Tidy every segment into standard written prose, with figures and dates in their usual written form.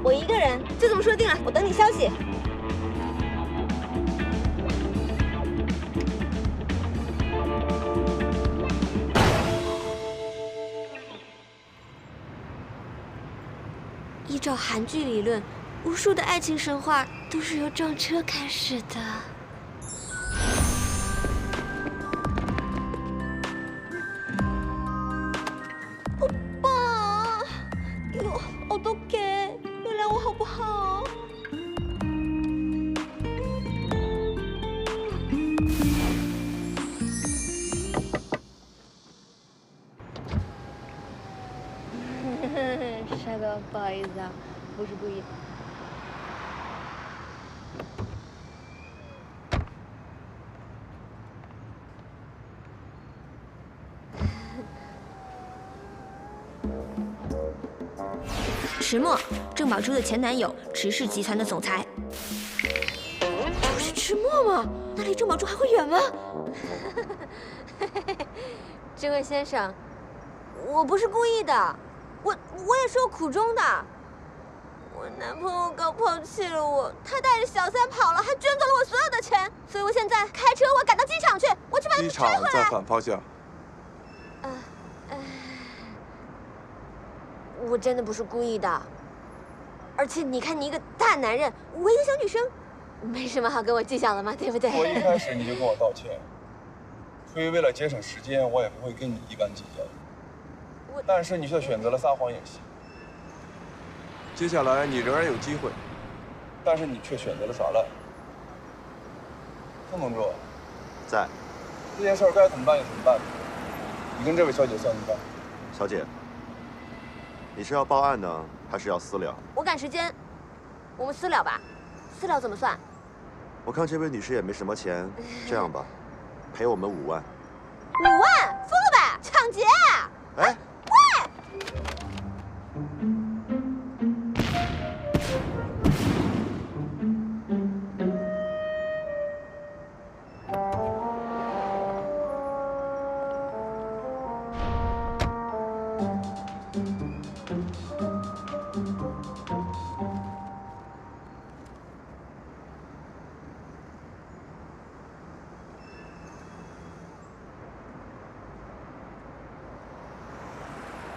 我一个人，就这么说定了，我等你消息。依照韩剧理论，无数的爱情神话都是由撞车开始的。爸，哟，어떡해，原谅我好不好？帅哥，不好意思啊，不是故意。石墨，郑宝珠的前男友，池氏集团的总裁。不是池墨吗？那离郑宝珠还会远吗？这位先生，我不是故意的，我也是有苦衷的。我男朋友刚抛弃了我，他带着小三跑了，还卷走了我所有的钱，所以我现在开车我赶到机场去，我去把他机追回来。场在反方向。我真的不是故意的，而且你看你一个大男人，我一个小女生，没什么好跟我计较的嘛，对不对？我一开始你就跟我道歉，出于为了节省时间，我也不会跟你一般计较。但是你却选择了撒谎演戏。接下来你仍然有机会，但是你却选择了耍赖。宋同志，在。这件事儿该怎么办就怎么办。你跟这位小姐算一半。小姐，你是要报案呢，还是要私了？我赶时间，我们私了吧？私了怎么算？我看这位女士也没什么钱，这样吧，赔我们5万。5万？疯了吧？抢劫啊！哎，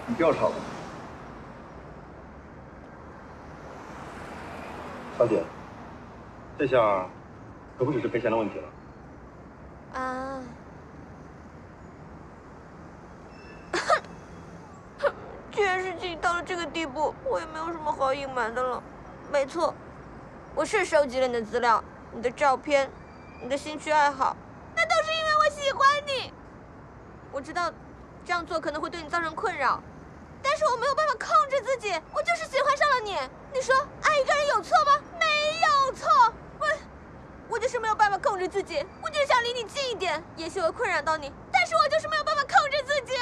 你不要吵了。小姐，这下可不只是赔钱的问题了。啊！既然事情到了这个地步，我也没有什么好隐瞒的了。没错，我是收集了你的资料、你的照片、你的兴趣爱好，那都是因为我喜欢你。我知道这样做可能会对你造成困扰，但是我没有办法控制自己，我就是喜欢上了你。你说爱一个人有错吗？没有错，我就是没有办法控制自己，我就是想离你近一点，也许我困扰到你，但是我就是没有办法控制自己。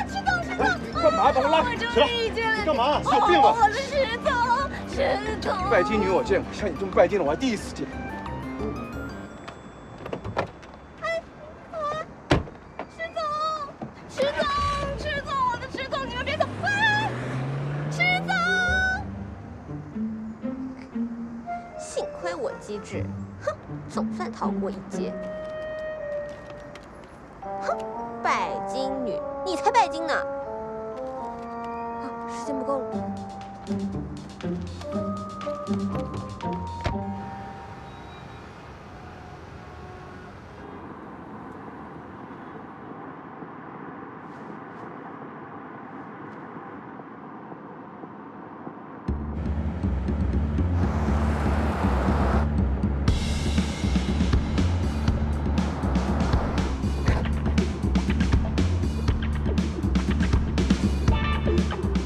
石头，石头，干嘛？把我拉起来！你干嘛？是有病吧？我是石头，石头。拜金女我见过，像你这么拜金的我还第一次见。幸亏我机智，哼，总算逃过一劫。哼，拜金女，你才拜金呢！啊，时间不够了。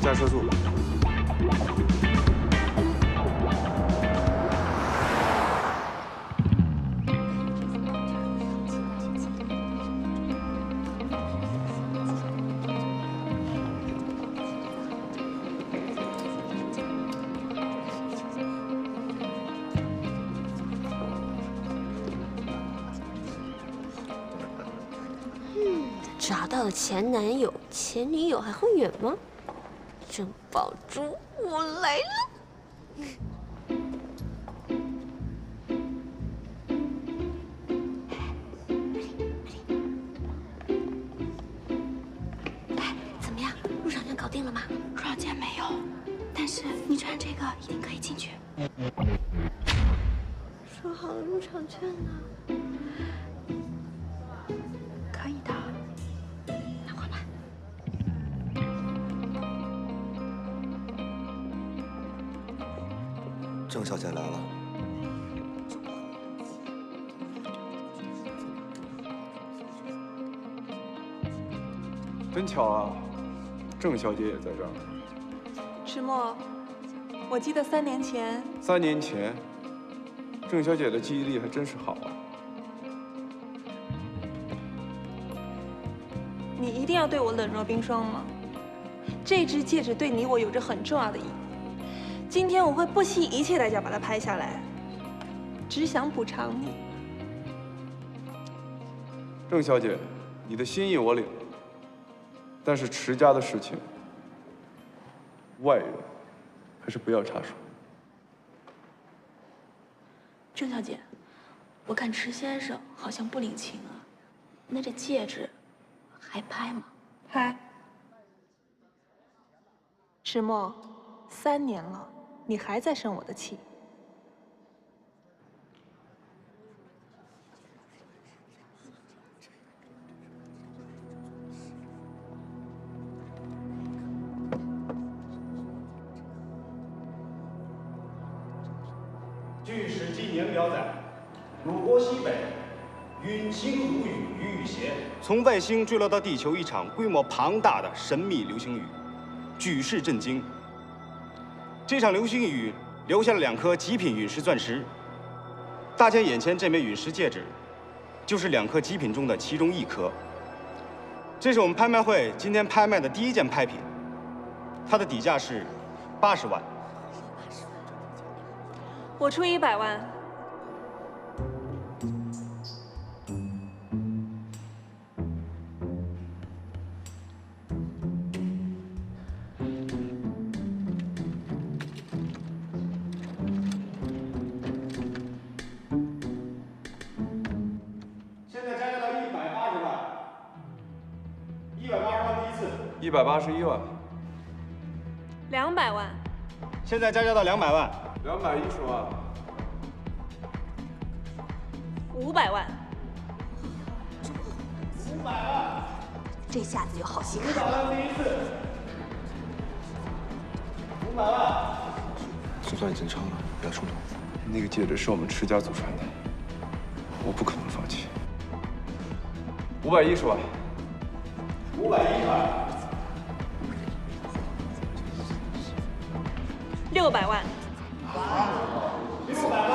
加车速。找到了前男友，前女友还会远吗？郑宝珠，我来了。怎么样？入场券搞定了吗？入场券没有，但是你穿这个一定可以进去。说好了入场券呢？可以的。拿过来。郑小姐来了。真巧啊，郑小姐也在这儿。迟墨，我记得3年前， 3年前，郑小姐的记忆力还真是好啊。你一定要对我冷若冰霜吗？这只戒指对你我有着很重要的意义。今天我会不惜一切代价把它拍下来，只想补偿你。郑小姐，你的心意我领了，但是迟家的事情，外人还是不要插手。郑小姐，我看迟先生好像不领情啊，那这戒指还拍吗？拍。迟墨，3年了，你还在生我的气。据《史记·年表》载，鲁国西北，陨星如雨，雨雨斜，从外星坠落到地球一场规模庞大的神秘流星雨，举世震惊。这场流星雨留下了2颗极品陨石钻石。大家眼前这枚陨石戒指，就是2颗极品中的其中1颗。这是我们拍卖会今天拍卖的第1件拍品，它的底价是80万。我出100万。现在加价到180万，180万第一次181万200万。现在加价到200万，210万500万。，500万这下子有好戏看。 ，500万第一次，500万。就算已经成了，不要冲动。那个戒指是我们迟家祖传的，我不可能放弃。510万，510万600万。，600万。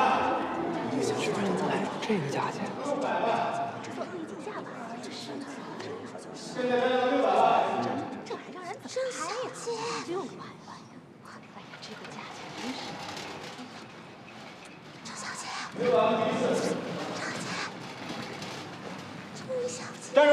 这个价钱，现在加价到600万，这还让人怎么拍呀？600万呀！哎呀，这个价钱真是……郑小姐，600万第一次，郑小姐，站住！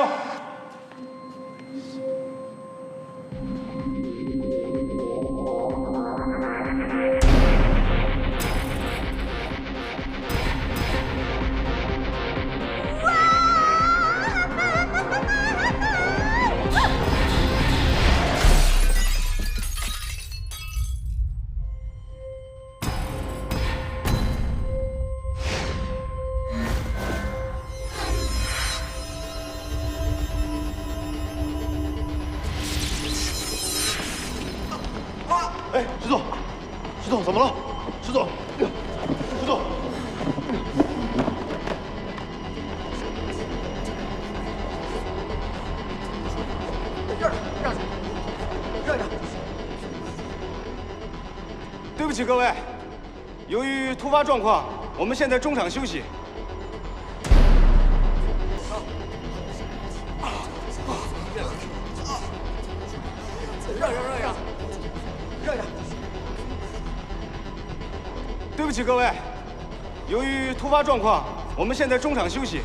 哎，石总，石总怎么了？石总，石总，让让，对不起各位，由于突发状况，我们现在中场休息。让！对不起各位，由于突发状况，我们现在中场休息。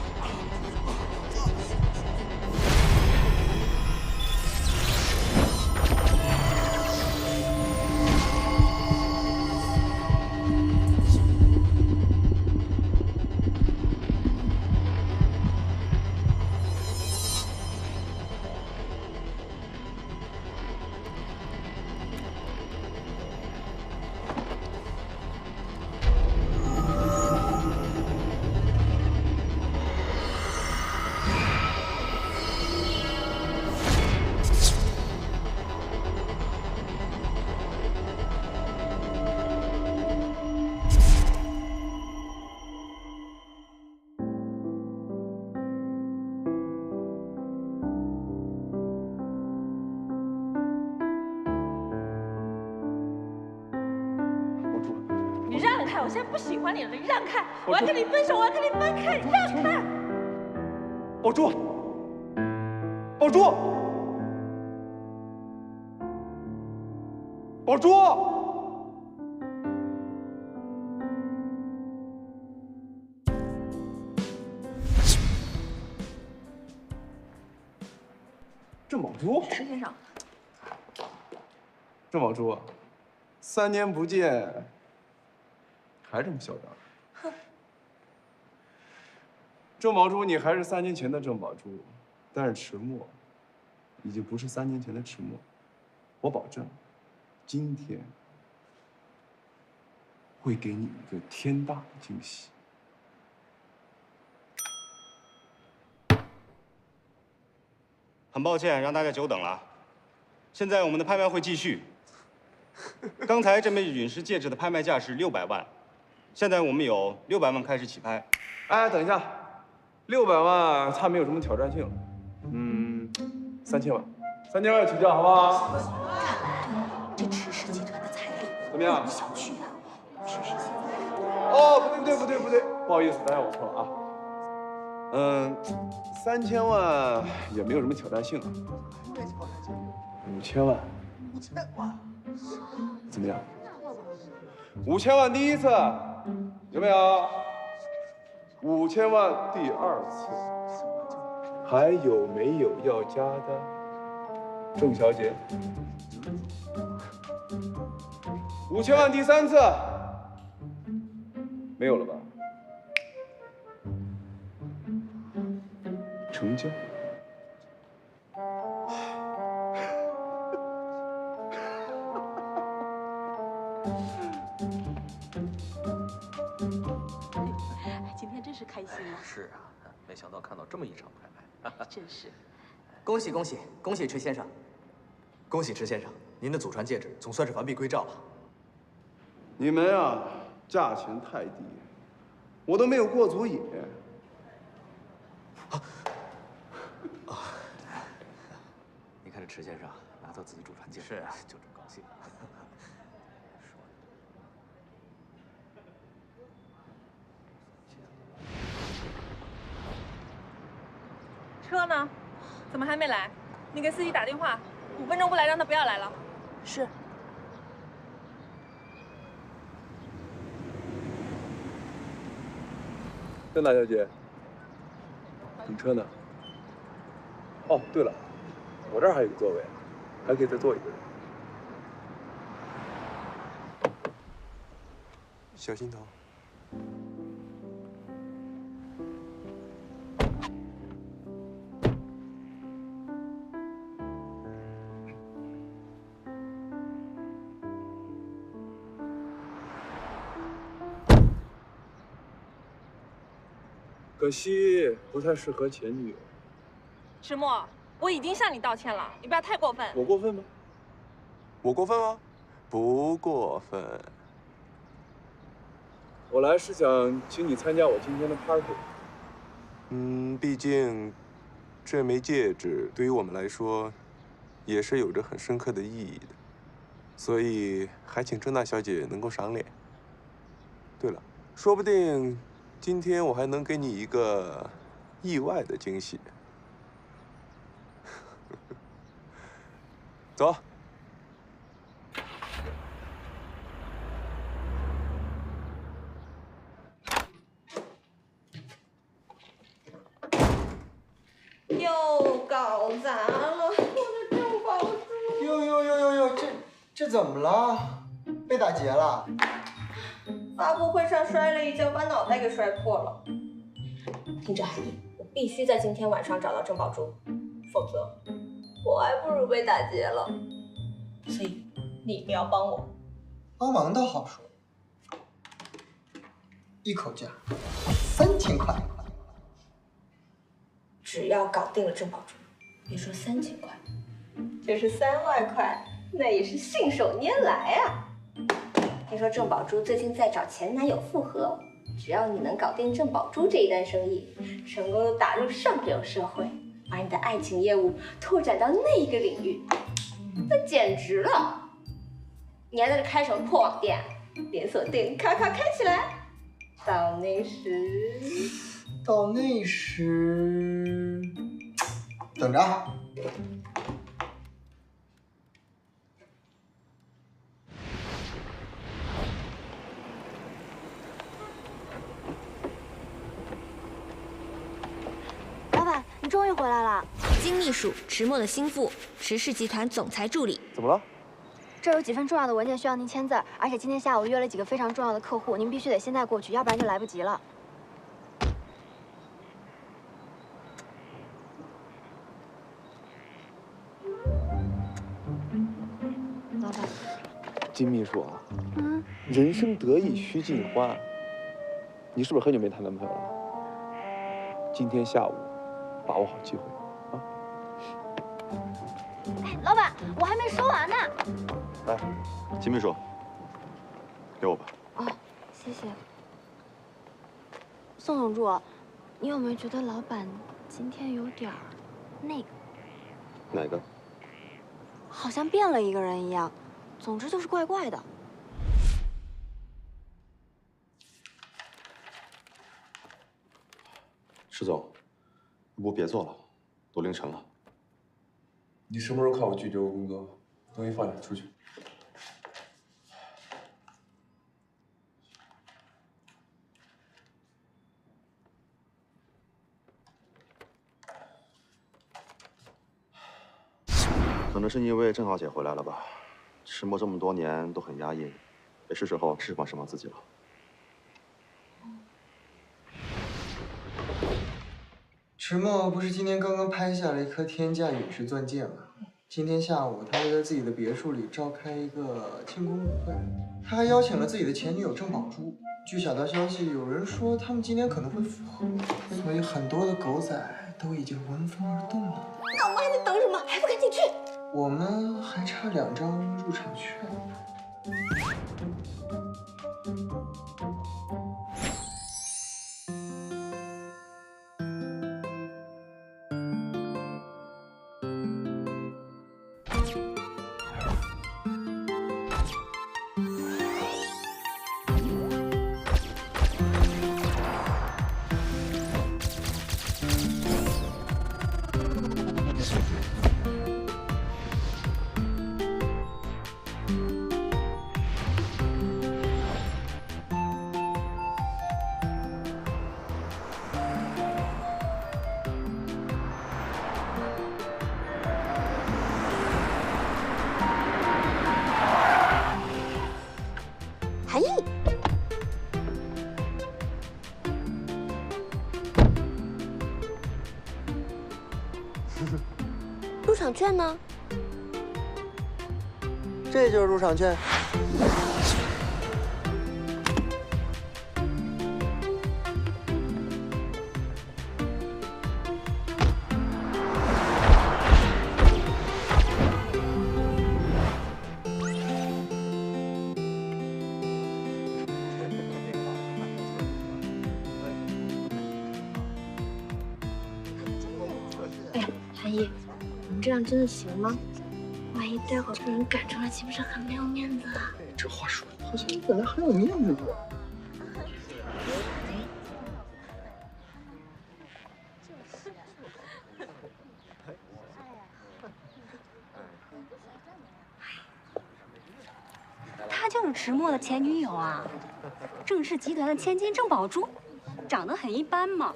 开！我现在不喜欢你了，你让开！我要跟你分手，我要跟你分开，你让开！宝珠，宝珠，宝珠！郑宝珠，石先生，郑宝珠，3年不见，还这么嚣张？哼！郑宝珠，你还是3年前的郑宝珠，但是迟墨已经不是3年前的迟墨。我保证，今天会给你一个天大的惊喜。很抱歉让大家久等了，现在我们的拍卖会继续。刚才这枚陨石戒指的拍卖价是600万，现在我们有600万开始起拍。哎，等一下，600万它没有什么挑战性，3000万，3000万起价，好不好？这迟氏集团的财力，怎么样？小觑啊！迟氏集团。哦，不对，不好意思，大家我错了啊。3000万也没有什么挑战性啊。5000万。怎么样？5000万第一次，有没有？5000万第2次，还有没有要加的？郑小姐，5000万第3次，没有了吧？成交。今天真是开心啊！是啊，没想到看到这么一场拍卖，真是。恭喜恭喜恭喜迟先生！恭喜迟先生，您的祖传戒指总算是完璧归赵了。你们啊，价钱太低，我都没有过足瘾。你看这迟先生拿到自己祖传戒指，是啊，就这么高兴。车呢？怎么还没来？你给司机打电话，5分钟不来，让他不要来了。是。郑大小姐，你车呢？哦，对了，我这儿还有个座位，还可以再坐一个人。小心疼。可惜不太适合前女友。迟墨，我已经向你道歉了，你不要太过分。我过分吗？我过分吗？不过分。我来是想请你参加我今天的 party。毕竟这枚戒指对于我们来说，也是有着很深刻的意义的，所以还请郑大小姐能够赏脸。对了，说不定今天我还能给你一个意外的惊喜。走。又搞砸了，我的郑宝珠。哟，这怎么了？被打劫了？发布会上摔了一跤，把脑袋给摔破了。听着，海英，我必须在今天晚上找到郑宝珠，否则我还不如被打劫了。所以你一定要帮我。帮忙倒好说，一口价3000块。只要搞定了郑宝珠，别说3000块，就是3万块，那也是信手拈来啊！听说郑宝珠最近在找前男友复合，只要你能搞定郑宝珠这一单生意，成功的打入上流社会，把你的爱情业务拓展到那一个领域，那简直了！你还在这开什么破网店？连锁店咔咔开起来。到那时，等着啊。老板，你终于回来了。金秘书迟墨的心腹，迟氏集团总裁助理。怎么了？这有几份重要的文件需要您签字，而且今天下午约了几个非常重要的客户，您必须得现在过去，要不然就来不及了。老板，金秘书啊，人生得意须尽欢。你是不是很久没谈男朋友了？今天下午把握好机会啊！哎，老板，我还没说完呢。来，金秘书，给我吧。哦，谢谢。宋永柱，你有没有觉得老板今天有点儿那个？哪个？好像变了一个人一样，总之就是怪怪的。迟总，要不别做了，都凌晨了。你什么时候看我拒绝过工作？东西放下，出去。可能是因为郑浩姐回来了吧，迟墨这么多年都很压抑，也是时候释放释放自己了。迟墨不是今天刚刚拍下了一颗天价陨石钻戒吗？今天下午他会在自己的别墅里召开一个庆功舞会，他还邀请了自己的前女友郑宝珠。据小道消息，有人说他们今天可能会复合，所以很多的狗仔都已经闻风而动了。那我们还在等什么？还不赶紧去！我们还差2张入场券。韩毅，入场券呢？这就是入场券。韩毅，我们这样真的行吗？万一待会儿被人赶出来，岂不是很没有面子啊？这话说的好像你本来很有面子的。她就是迟墨的前女友啊，郑氏集团的千金郑宝珠，长得很一般嘛，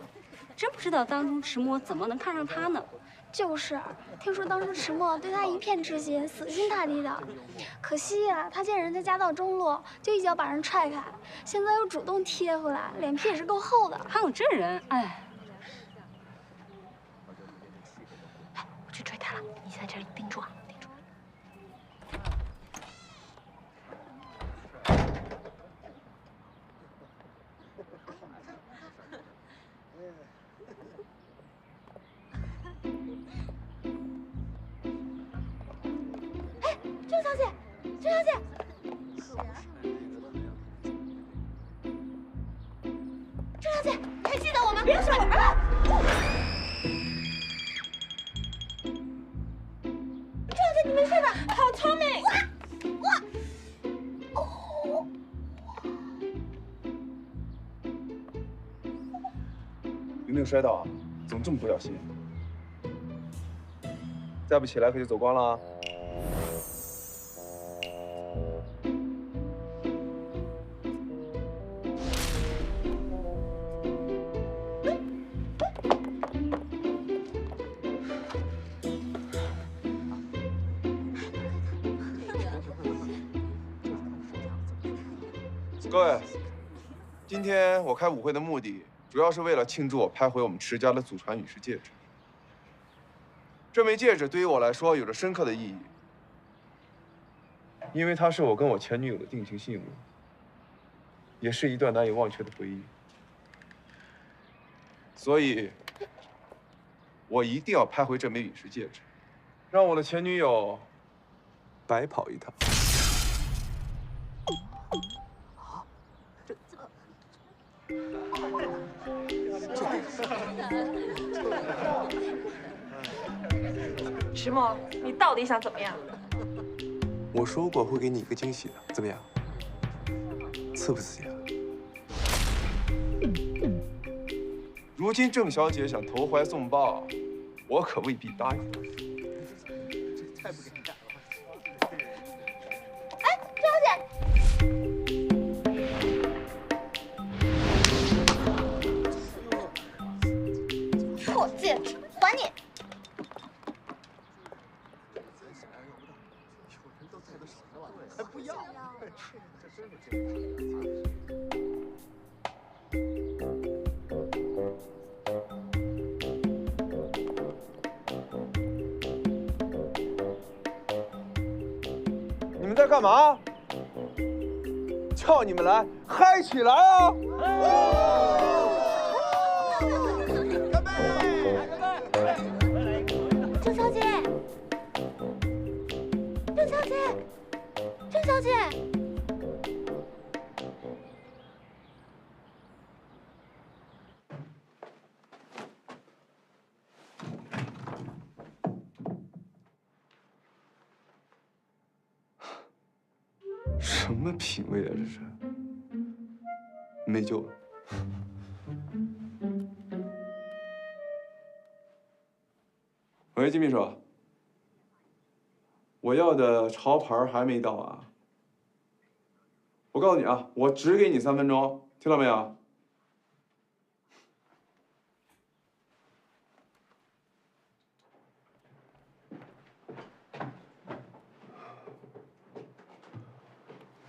真不知道当初迟墨怎么能看上她呢？就是，听说当初迟墨对他一片痴心，死心塌地的。可惜呀，他见人家家道中落，就一脚把人踹开，现在又主动贴回来，脸皮也是够厚的。还有这人，哎，我去追他了，你先在这里盯住啊，盯住。郑小姐，郑小姐，郑小姐，你还记得我吗？别说我啊！郑小姐，你没事吧？好聪明！哇！哦，没有摔倒啊？怎么这么不小心？再不起来可就走光了啊！各位，今天我开舞会的目的，主要是为了庆祝我拍回我们池家的祖传羽饰戒指。这枚戒指对于我来说有着深刻的意义，因为它是我跟我前女友的定情信物，也是一段难以忘却的回忆。所以，我一定要拍回这枚羽饰戒指，让我的前女友白跑一趟。 石墨，你到底想怎么样？我说过会给你一个惊喜的，怎么样？刺不刺激啊？如今郑小姐想投怀送抱，我可未必答应。太不敢干了！哎，郑小姐，破戒指，还你！ 还不要？你们在干嘛？叫你们来，嗨起来啊！干杯！郑小姐，郑小姐。 郑小姐，什么品味啊，这是！没救了。喂，金秘书，我要的潮牌还没到啊。 我告诉你啊，我只给你3分钟，听到没有？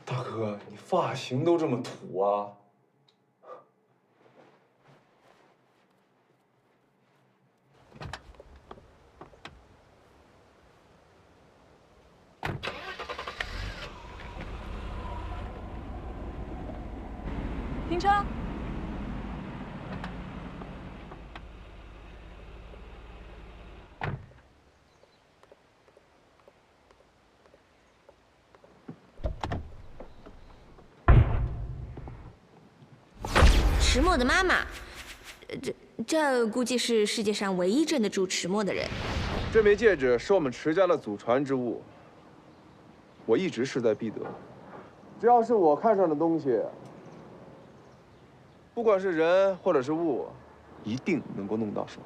大哥，你发型都这么土啊！停车！迟墨的妈妈，这估计是世界上唯一镇得住迟墨的人。这枚戒指是我们池家的祖传之物，我一直势在必得。只要是我看上的东西。 不管是人或者是物，一定能够弄到手。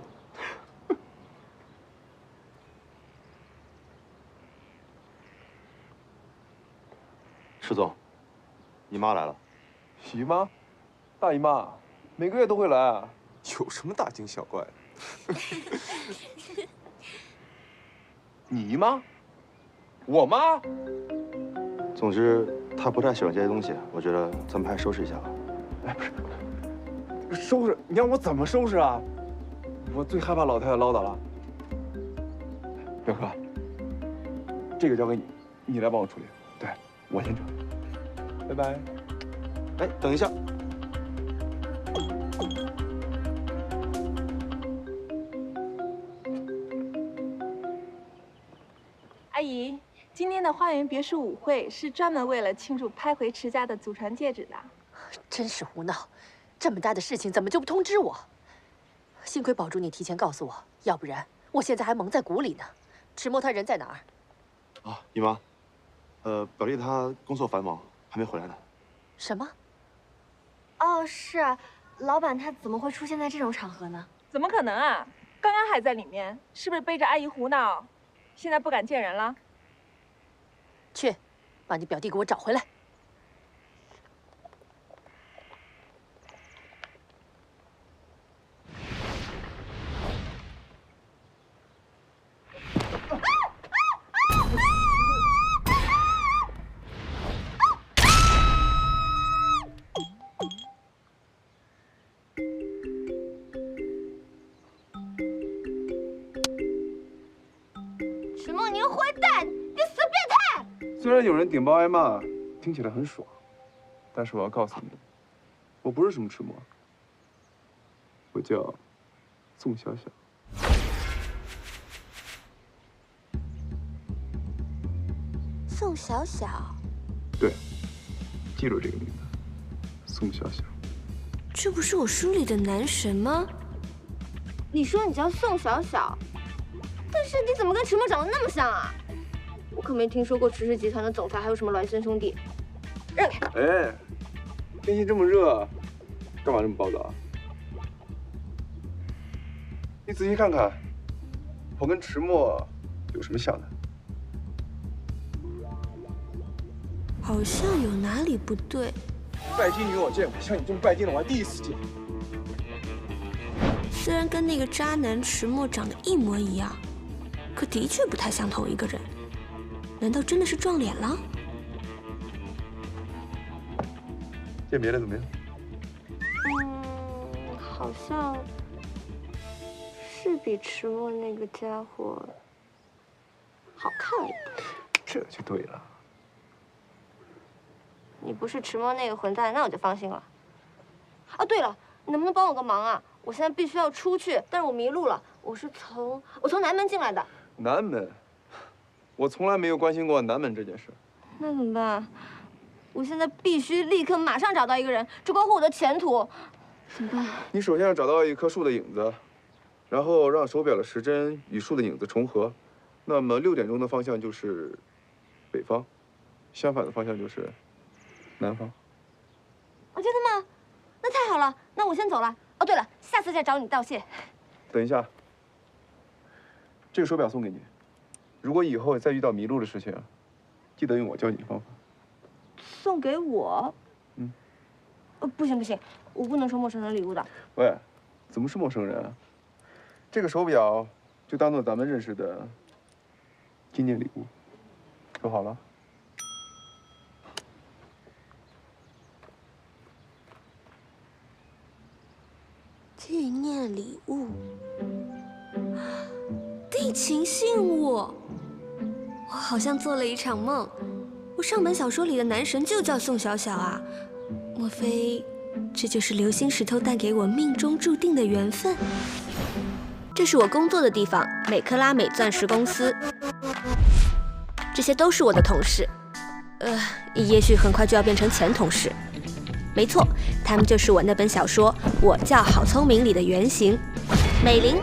石总，姨妈来了。姨妈，大姨妈，每个月都会来啊，有什么大惊小怪的？你姨妈？我妈？总之，她不太喜欢这些东西，我觉得咱们还是收拾一下吧。哎，不是。 收拾？你让我怎么收拾啊？我最害怕老太太唠叨了。表哥，这个交给你，你来帮我处理。对，我先撤。拜拜。哎，等一下。阿姨，今天的花园别墅舞会是专门为了庆祝拍回池家的祖传戒指的。真是胡闹！ 这么大的事情怎么就不通知我？幸亏宝珠你提前告诉我，要不然我现在还蒙在鼓里呢。迟墨他人在哪儿？啊，姨妈，表弟他工作繁忙，还没回来呢。什么？哦，是，老板他怎么会出现在这种场合呢？怎么可能啊？刚刚还在里面，是不是背着阿姨胡闹？现在不敢见人了？去，把你表弟给我找回来。迟梦，你个坏蛋，你死变态！虽然有人顶包挨骂，听起来很爽，但是我要告诉你，我不是什么迟默，我叫宋小小。宋小小，对，记住这个名字，宋小小。这不是我书里的男神吗？你说你叫宋小小，但是你怎么跟迟默长得那么像啊？我可没听说过迟氏集团的总裁还有什么孪生兄弟。让开！哎，天气这么热，干嘛这么暴躁啊？你仔细看看，我跟迟默有什么像的？好像有哪里不对。拜金女我见过，像你这么拜金的我还第一次见。虽然跟那个渣男迟默长得一模一样，可的确不太像同一个人。难道真的是撞脸了？见别的怎么样？好像是比迟默那个家伙好看一点。这就对了。你不是迟默那个混蛋，那我就放心了。哦，对了，你能不能帮我个忙啊？我现在必须要出去，但是我迷路了。我从南门进来的。南门，我从来没有关心过南门这件事。那怎么办？我现在必须立刻马上找到一个人，这关乎我的前途。怎么办？你首先要找到一棵树的影子，然后让手表的时针与树的影子重合，那么6点钟的方向就是北方，相反的方向就是南方。哦，真的吗？那太好了，那我先走了。哦，对了，下次再找你道谢。等一下，这个手表送给你。如果以后再遇到迷路的事情，记得用我教你的方法。送给我？不行不行，我不能收陌生人礼物的。喂，怎么是陌生人啊？这个手表就当做咱们认识的纪念礼物，收好了。纪念礼物，定情信物。我好像做了一场梦，我上本小说里的男神就叫宋小小啊，莫非这就是流星石头带给我命中注定的缘分？这是我工作的地方，美克拉美钻石公司。这些都是我的同事，也许很快就要变成前同事。没错，他们就是我那本小说《我叫好聪明》里的原型，美玲，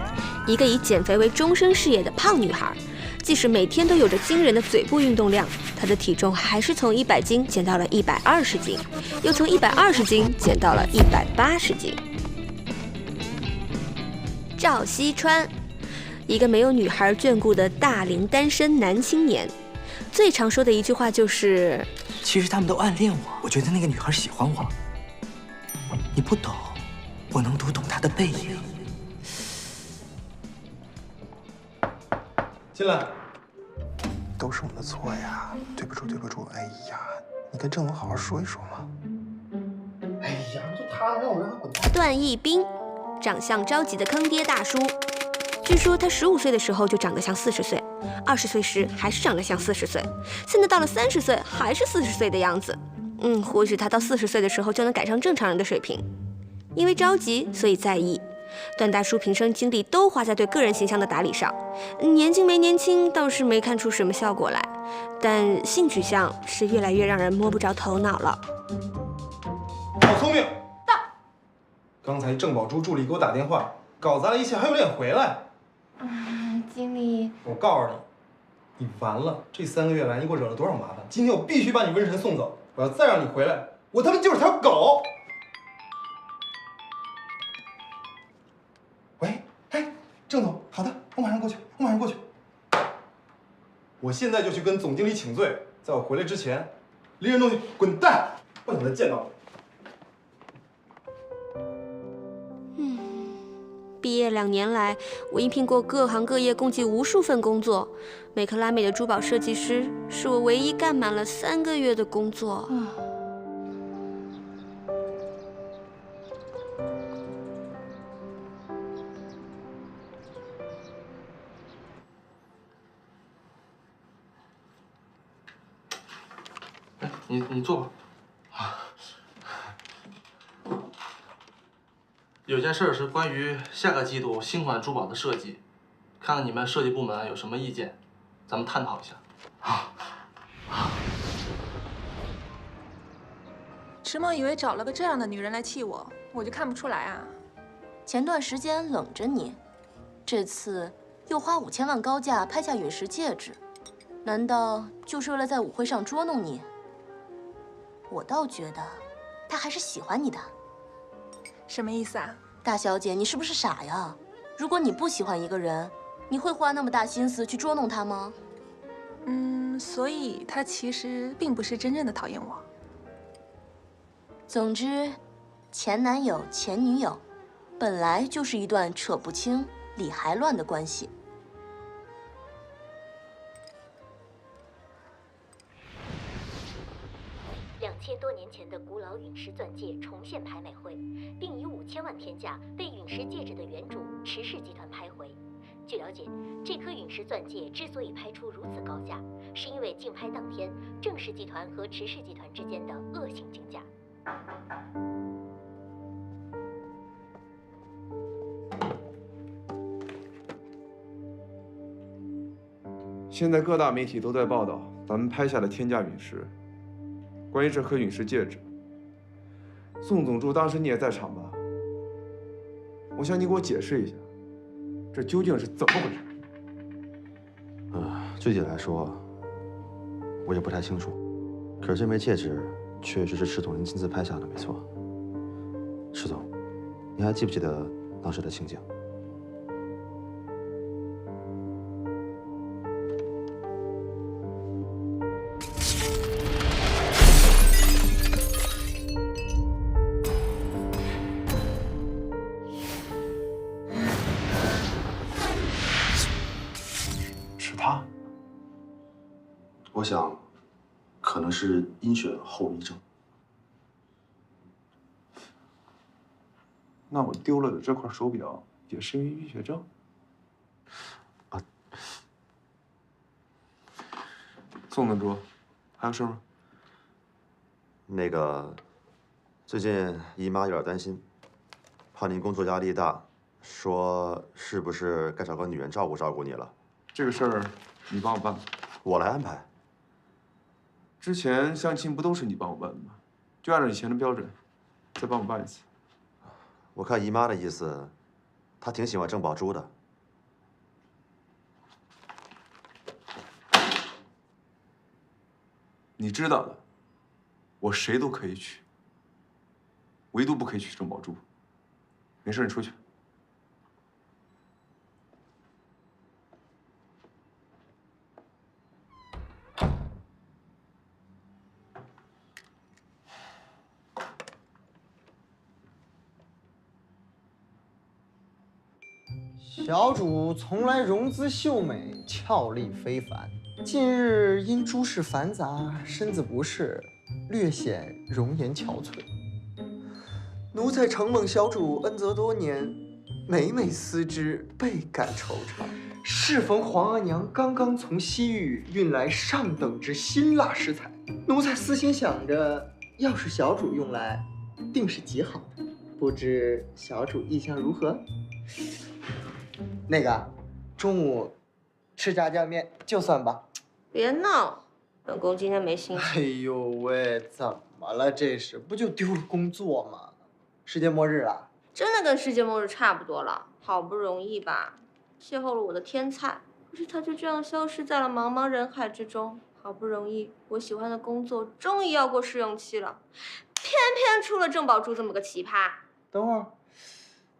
一个以减肥为终身事业的胖女孩。即使每天都有着惊人的嘴部运动量，她的体重还是从100斤减到了120斤，又从120斤减到了180斤。赵西川，一个没有女孩眷顾的大龄单身男青年，最常说的一句话就是：“其实他们都暗恋我，我觉得那个女孩喜欢我。你不懂，我能读懂她的背影。”进来。都是我们的错呀，对不住对不住。哎呀，你跟郑总好好说一说嘛。哎呀，就他让我让他滚蛋。段奕斌，长相着急的坑爹大叔。据说他15岁的时候就长得像40岁，20岁时还是长得像40岁，现在到了30岁还是40岁的样子。或许他到40岁的时候就能赶上正常人的水平。因为着急，所以在意。段大叔平生精力都花在对个人形象的打理上，年轻没年轻倒是没看出什么效果来，但性取向是越来越让人摸不着头脑了。好聪明！到。刚才郑宝珠助理给我打电话，搞砸了一切，还有脸回来？经理，我告诉你，你完了！这3个月来，你给我惹了多少麻烦？今天我必须把你瘟神送走！我要再让你回来，我他妈就是条狗！郑总，好的，我马上过去，我马上过去。我现在就去跟总经理请罪，在我回来之前，离人东西滚蛋，不想再见到你。毕业2年来，我应聘过各行各业共计无数份工作，美克拉美的珠宝设计师是我唯一干满了3个月的工作。你坐吧。有件事是关于下个季度新款珠宝的设计，看看你们设计部门有什么意见，咱们探讨一下。迟梦以为找了个这样的女人来气我，我就看不出来啊。前段时间冷着你，这次又花5000万高价拍下陨石戒指，难道就是为了在舞会上捉弄你？我倒觉得，他还是喜欢你的。什么意思啊？大小姐，你是不是傻呀？如果你不喜欢一个人，你会花那么大心思去捉弄他吗？所以他其实并不是真正的讨厌我。总之，前男友、前女友，本来就是一段扯不清、理还乱的关系。2000多年前的古老陨石钻戒重现拍卖会，并以5000万天价被陨石戒指的原主池氏集团拍回。据了解，这颗陨石钻戒之所以拍出如此高价，是因为竞拍当天，郑氏集团和池氏集团之间的恶性竞价。现在各大媒体都在报道咱们拍下的天价陨石。关于这颗陨石戒指，宋总助当时你也在场吧？我想你给我解释一下，这究竟是怎么回事？具体来说，我也不太清楚。可是这枚戒指确实是池总您亲自拍下的，没错。池总，您还记不记得当时的情景？我想，可能是阴血后遗症。那我丢了的这块手表也是因为淤血症？宋总助，还有事吗？那个，最近姨妈有点担心，怕您工作压力大，说是不是该找个女人照顾你了？这个事儿你帮我办吧。我来安排。之前相亲不都是你帮我办的吗？就按照以前的标准，再帮我办一次。我看姨妈的意思，她挺喜欢郑宝珠的。你知道的，我谁都可以娶，唯独不可以娶郑宝珠。没事，你出去。小主从来容姿秀美，俏丽非凡。近日因诸事繁杂，身子不适，略显容颜憔悴。奴才承蒙小主恩泽多年，每每思之，倍感惆怅。适逢皇阿娘刚刚从西域运来上等之辛辣食材，奴才私心想着，要是小主用来，定是极好的。不知小主意向如何？那个，中午吃炸酱面就算吧。别闹，本宫今天没心情。哎呦喂，怎么了？这是不就丢了工作吗？世界末日了？真的跟世界末日差不多了。好不容易吧，邂逅了我的天才，可是他就这样消失在了茫茫人海之中。好不容易，我喜欢的工作终于要过试用期了，偏偏出了郑宝珠这么个奇葩。等会儿，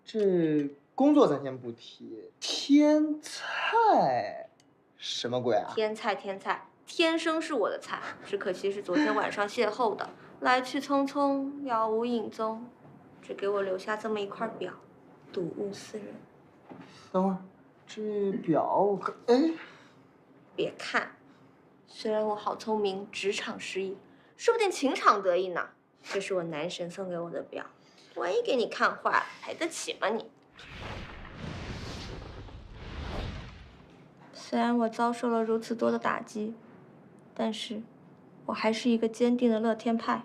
这工作咱先不提，天菜，什么鬼啊？天菜，天生是我的菜，只可惜是昨天晚上邂逅的，来去匆匆，杳无影踪，只给我留下这么一块表，睹物思人。等会儿，这表我看，哎，别看，虽然我好聪明，职场失意，说不定情场得意呢。这是我男神送给我的表，万一给你看坏了，赔得起吗你？虽然我遭受了如此多的打击，但是我还是一个坚定的乐天派。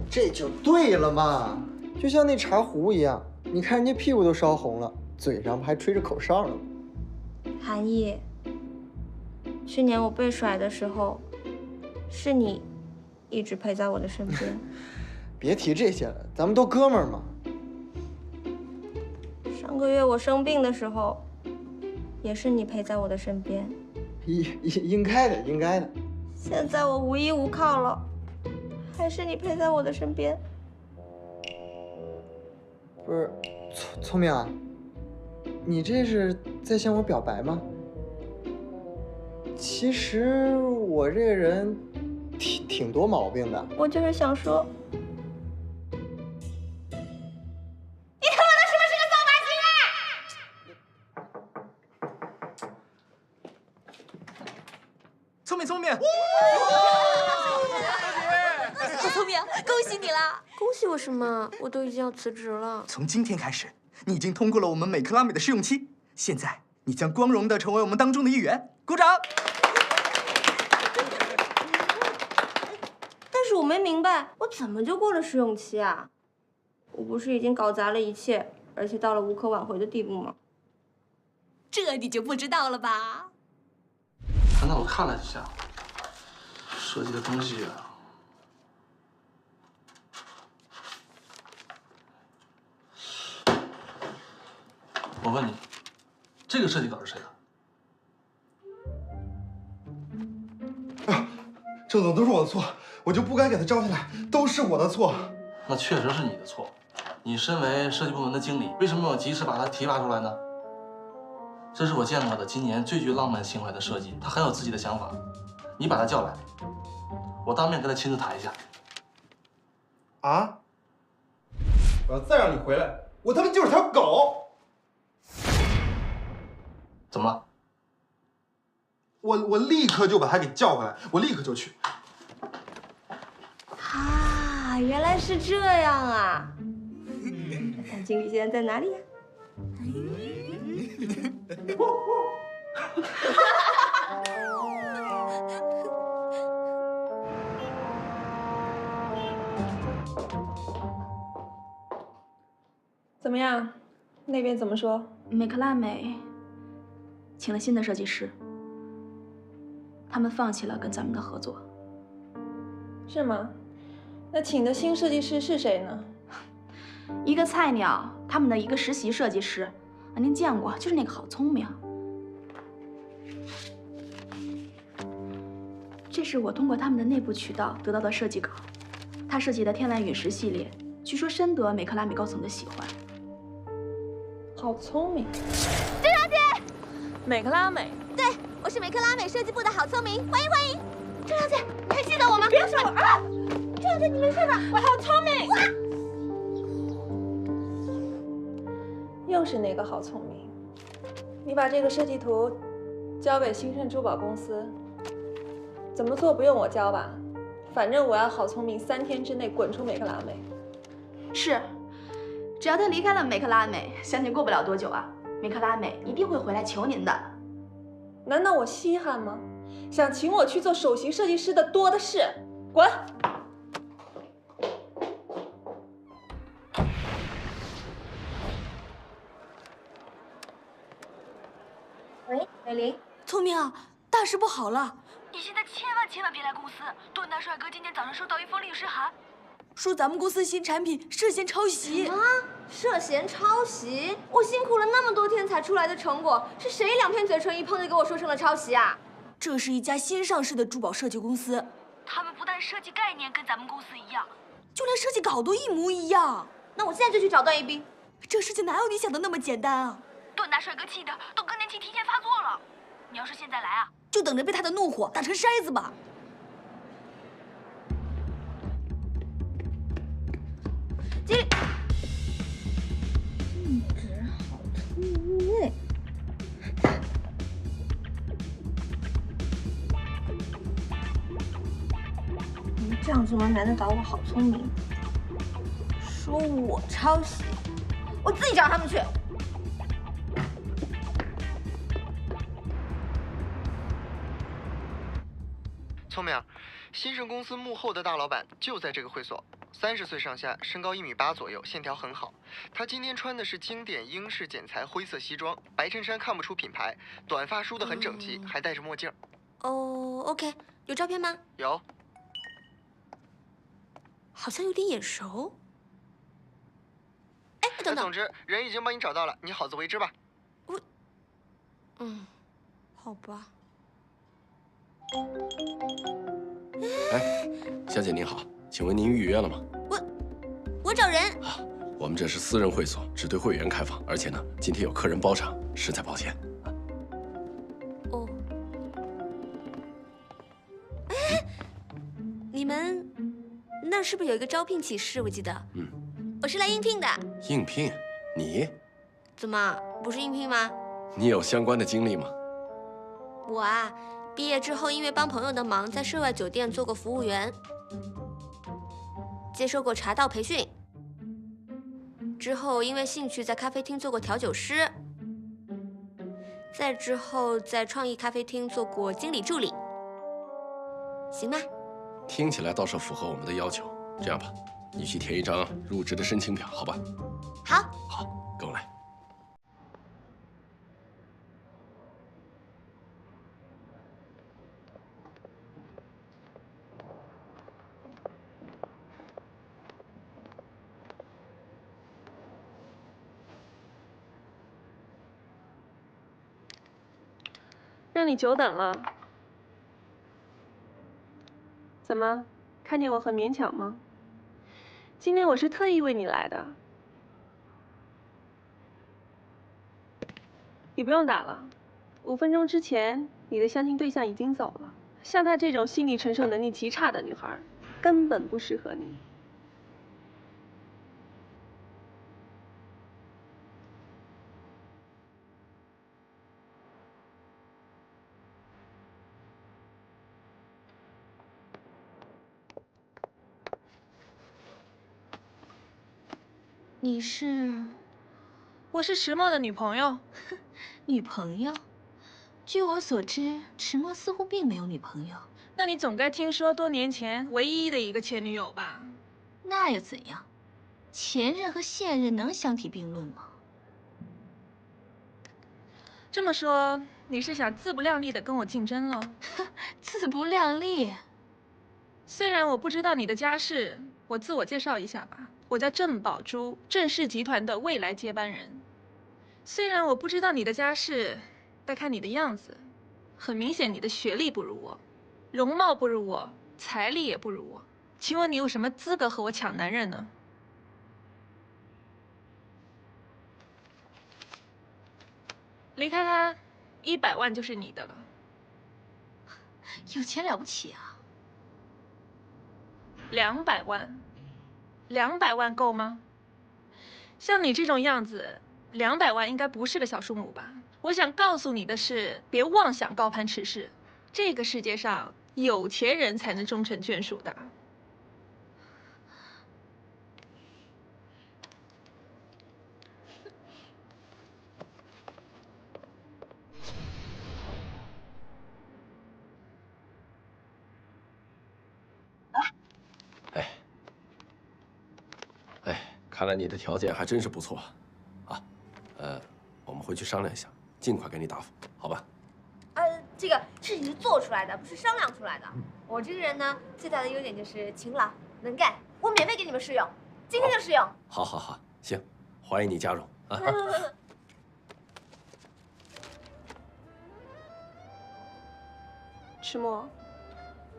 这就对了嘛，就像那茶壶一样，你看人家屁股都烧红了，嘴上还吹着口哨呢。韩毅，去年我被甩的时候，是你一直陪在我的身边。别提这些了，咱们都哥们儿嘛。上个月我生病的时候，也是你陪在我的身边。应该的，应该的。现在我无依无靠了，还是你陪在我的身边。不是，聪明啊，你这是在向我表白吗？其实我这个人挺多毛病的。我就是想说，聪明，小聪明，恭喜你啦！恭喜我什么？我都已经要辞职了。从今天开始，你已经通过了我们美克拉美的试用期，现在你将光荣地成为我们当中的一员。鼓掌！但是我没明白，我怎么就过了试用期啊？我不是已经搞砸了一切，而且到了无可挽回的地步吗？这你就不知道了吧？刚才我看了一下，设计的东西啊，我问你，这个设计稿是谁的？郑总，都是我的错，我就不该给他招进来，都是我的错。那确实是你的错。你身为设计部门的经理，为什么没有及时把他提拔出来呢？这是我见过的今年最具浪漫情怀的设计，他很有自己的想法。你把他叫来，我当面跟他亲自谈一下。啊！我要再让你回来，我他妈就是条狗！怎么了？我立刻就把他给叫回来，我立刻就去。啊，原来是这样啊！那经理现在在哪里呀？怎么样？那边怎么说？美克拉美请了新的设计师，他们放弃了跟咱们的合作。是吗？那请的新设计师是谁呢？一个菜鸟，他们的一个实习设计师，您见过，就是那个好聪明。这是我通过他们的内部渠道得到的设计稿，他设计的天蓝陨石系列，据说深得美克拉美高层的喜欢。好聪明，郑小姐，美克拉美。对，我是美克拉美设计部的好聪明，欢迎欢迎。郑小姐，你还记得我吗？别说我啊！郑小姐，你没事吧？我好聪明。又是哪个好聪明？你把这个设计图交给兴盛珠宝公司，怎么做不用我教吧？反正我要好聪明3天之内滚出美克拉美。是。只要他离开了美克拉美，相信过不了多久啊，美克拉美一定会回来求您的。难道我稀罕吗？想请我去做首席设计师的多的是，滚！喂，美玲，聪明啊，大事不好了！你现在千万别来公司，段大帅哥今天早上收到一封律师函。说咱们公司新产品涉嫌抄袭。什么？涉嫌抄袭？我辛苦了那么多天才出来的成果，是谁两片嘴唇一碰就给我说成了抄袭啊？这是一家新上市的珠宝设计公司，他们不但设计概念跟咱们公司一样，就连设计稿都一模一样。那我现在就去找段一冰。这事情哪有你想的那么简单啊？段大帅哥气的都更年期提前发作了。你要是现在来啊，就等着被他的怒火打成筛子吧。经理，性质好粗味。你们这样做能难得倒我好聪明？说我抄袭，我自己找他们去。聪明，新盛公司幕后的大老板就在这个会所，30岁上下，身高1.8米左右，线条很好。他今天穿的是经典英式剪裁灰色西装，白衬衫看不出品牌，短发梳得很整齐，还戴着墨镜。哦 ，OK， 有照片吗？有。好像有点眼熟。哎，等等。总之，人已经帮你找到了，你好自为之吧。好吧。哎，小姐您好，请问您预约了吗？我找人。我们这是私人会所，只对会员开放，而且呢，今天有客人包场，实在抱歉。哦。哎，你们那儿是不是有一个招聘启事？我记得。我是来应聘的。应聘？你？怎么不是应聘吗？你有相关的经历吗？我啊，毕业之后因为帮朋友的忙，在涉外酒店做过服务员，接受过茶道培训。之后因为兴趣在咖啡厅做过调酒师，再之后在创意咖啡厅做过经理助理，行吗？听起来倒是符合我们的要求。这样吧，你去填一张入职的申请表，好吧？好。好，跟我来。让你久等了。怎么，看见我很勉强吗？今天我是特意为你来的。你不用打了，5分钟之前你的相亲对象已经走了。像她这种心理承受能力极差的女孩，根本不适合你。你是？我是迟墨的女朋友。女朋友？据我所知，迟墨似乎并没有女朋友。那你总该听说多年前唯一的一个前女友吧？那又怎样？前任和现任能相提并论吗？这么说，你是想自不量力的跟我竞争了？自不量力？虽然我不知道你的家世，我自我介绍一下吧。我叫郑宝珠，郑氏集团的未来接班人。虽然我不知道你的家世，但看你的样子，很明显你的学历不如我，容貌不如我，财力也不如我。请问你有什么资格和我抢男人呢？离开他，100万就是你的了。有钱了不起啊？200万，200万够吗？像你这种样子，200万应该不是个小数目吧？我想告诉你的是，别妄想高攀驰势，这个世界上有钱人才能终成眷属的。看来你的条件还真是不错，啊，我们回去商量一下，尽快给你答复，好吧？这个事情是做出来的，不是商量出来的。我这个人呢，最大的优点就是勤劳能干，我免费给你们试用，今天就试用。好，行，欢迎你加入啊！迟墨，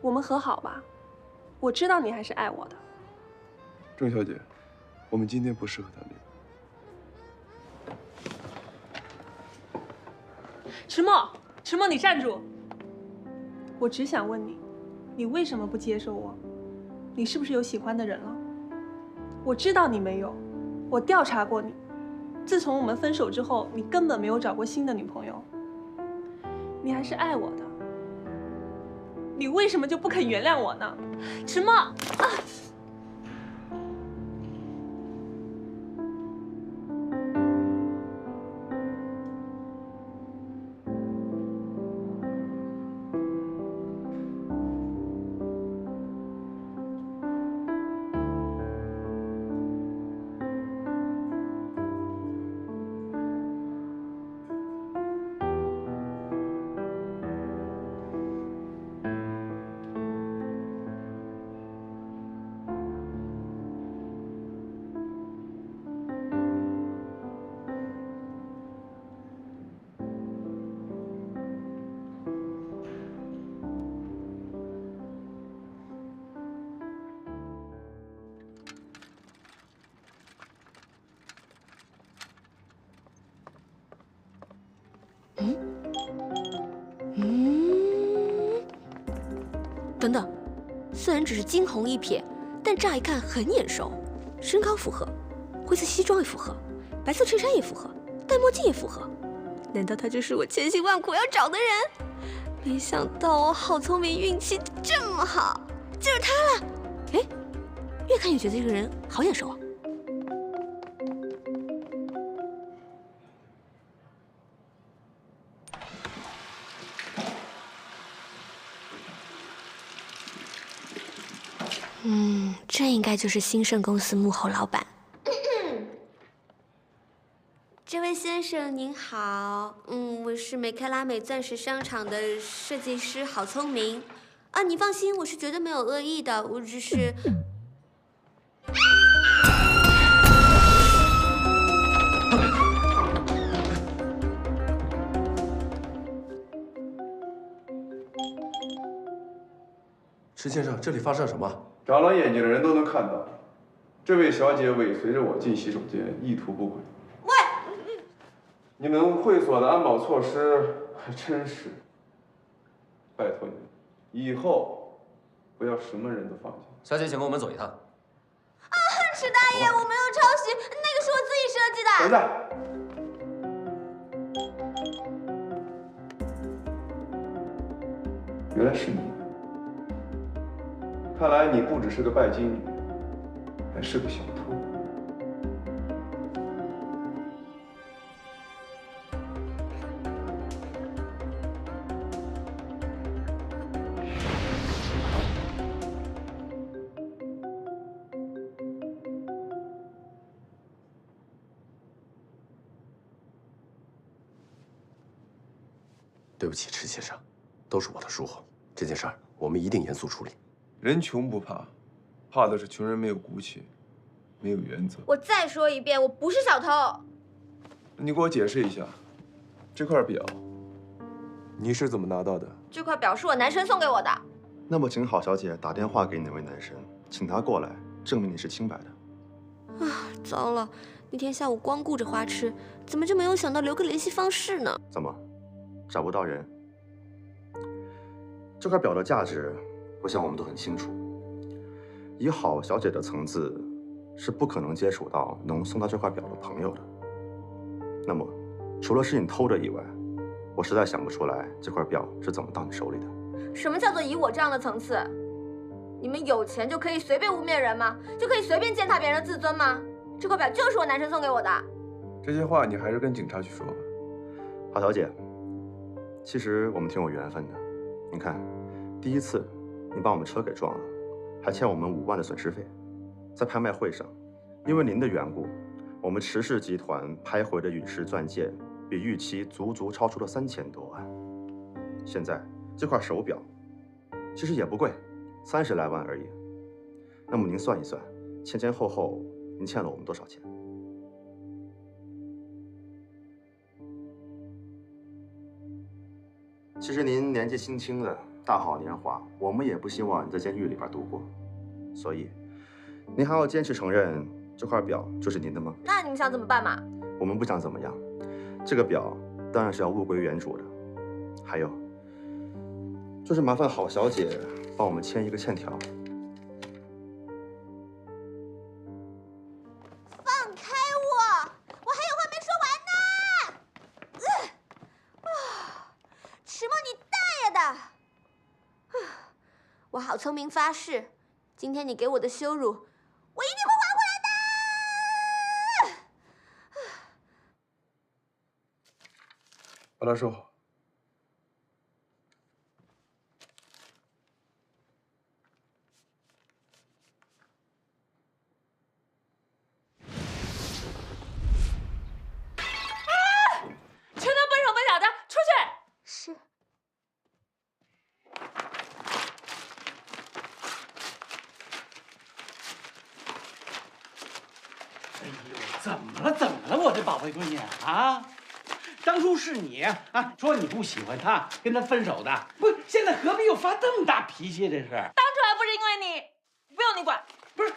我们和好吧，我知道你还是爱我的。郑小姐，我们今天不适合谈恋爱。迟墨，迟墨，你站住！我只想问你，你为什么不接受我？你是不是有喜欢的人了？我知道你没有，我调查过你。自从我们分手之后，你根本没有找过新的女朋友。你还是爱我的，你为什么就不肯原谅我呢？迟墨啊！等等，虽然只是惊鸿一瞥，但乍一看很眼熟，身高符合，灰色西装也符合，白色衬衫也符合，戴墨镜也符合。难道他就是我千辛万苦要找的人？没想到我好聪明，运气这么好，就是他了。哎，越看越觉得这个人好眼熟啊。这应该就是兴盛公司幕后老板。这位先生您好，我是美克拉美钻石商场的设计师，好聪明。啊，你放心，我是绝对没有恶意的，我只是……石先生，这里发生什么？长了眼睛的人都能看到，这位小姐尾随着我进洗手间，意图不轨。喂，你们会所的安保措施还真是，拜托你们，以后不要什么人都放进。小姐，请跟我们走一趟。啊，迟大爷，我没有抄袭，那个是我自己设计的。等等，原来是你。看来你不只是个拜金女，还是个小偷。对不起，迟先生，都是我的疏忽。这件事儿我们一定严肃处理。人穷不怕，怕的是穷人没有骨气，没有原则。我再说一遍，我不是小偷。你给我解释一下，这块表你是怎么拿到的？这块表是我男神送给我的。那么，请郝小姐打电话给那位男神，请他过来，证明你是清白的。啊，糟了！那天下午光顾着花痴，怎么就没有想到留个联系方式呢？怎么，找不到人？这块表的价值，我想我们都很清楚。以郝小姐的层次，是不可能接触到能送她这块表的朋友的。那么，除了是你偷的以外，我实在想不出来这块表是怎么到你手里的。什么叫做以我这样的层次？你们有钱就可以随便污蔑人吗？就可以随便践踏别人的自尊吗？这块表就是我男神送给我的。这些话你还是跟警察去说吧。郝小姐，其实我们挺有缘分的。你看，第一次你把我们车给撞了，还欠我们5万的损失费。在拍卖会上，因为您的缘故，我们迟氏集团拍回的陨石钻戒比预期足足超出了3000多万。现在这块手表其实也不贵，30来万而已。那么您算一算，前前后后您欠了我们多少钱？其实您年纪轻轻的，大好年华，我们也不希望你在监狱里边度过，所以您还要坚持承认这块表就是您的吗？那你们想怎么办嘛？我们不想怎么样，这个表当然是要物归原主的。还有，就是麻烦郝小姐帮我们签一个欠条。放开我！我还有话没说完呢！迟墨，你大爷的！我好聪明发誓，今天你给我的羞辱，我一定会还回来的！把它收好。全都笨手笨脚的，出去！是。哎呦，怎么了？怎么了？我这宝贝闺女啊！当初是你啊，说你不喜欢他，跟他分手的，不，现在何必又发这么大脾气？这是当初还不是因为你，不用你管。不是？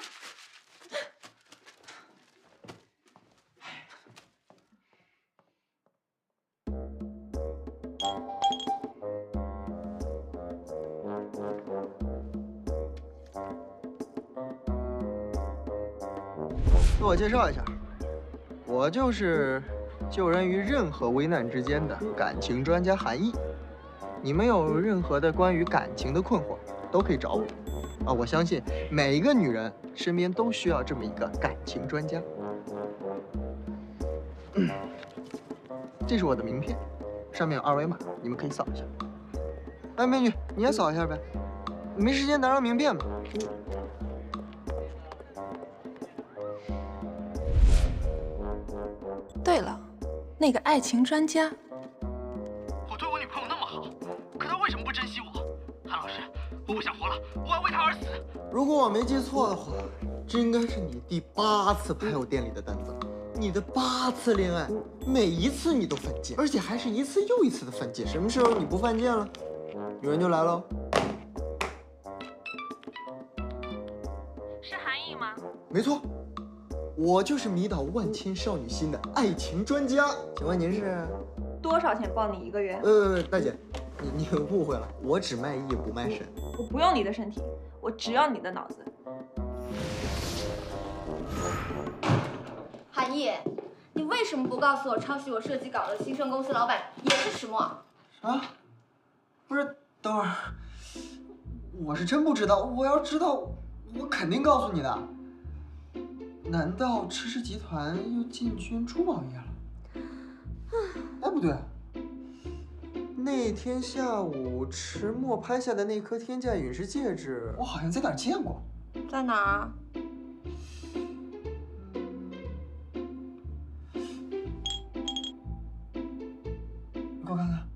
自我介绍一下，我就是救人于任何危难之间的感情专家韩毅。你们有任何的关于感情的困惑，都可以找我。啊，我相信每一个女人身边都需要这么一个感情专家。这是我的名片，上面有二维码，你们可以扫一下。哎，美女，你也扫一下呗。没时间拿张名片吧。对了，那个爱情专家，我对我女朋友那么好，可她为什么不珍惜我？韩老师，我不想活了，我要为她而死。如果我没记错的话，这应该是你第8次拍我店里的单子，你的8次恋爱，每一次你都犯贱，而且还是一次又一次的犯贱。什么时候你不犯贱了，女人就来喽。是韩毅吗？没错。我就是迷倒万千少女心的爱情专家，请问您是？多少钱报你1个月？大姐，你误会了，我只卖艺不卖身。我不用你的身体，我只要你的脑子。韩毅，你为什么不告诉我抄袭我设计稿的兴盛公司老板也是迟墨？啊？不是，等会儿，我是真不知道，我要知道，我肯定告诉你的。难道迟氏集团又进军珠宝业了？哎，不对，那天下午迟墨拍下的那颗天价陨石戒指，我好像在哪儿见过。在哪儿？你给我看看。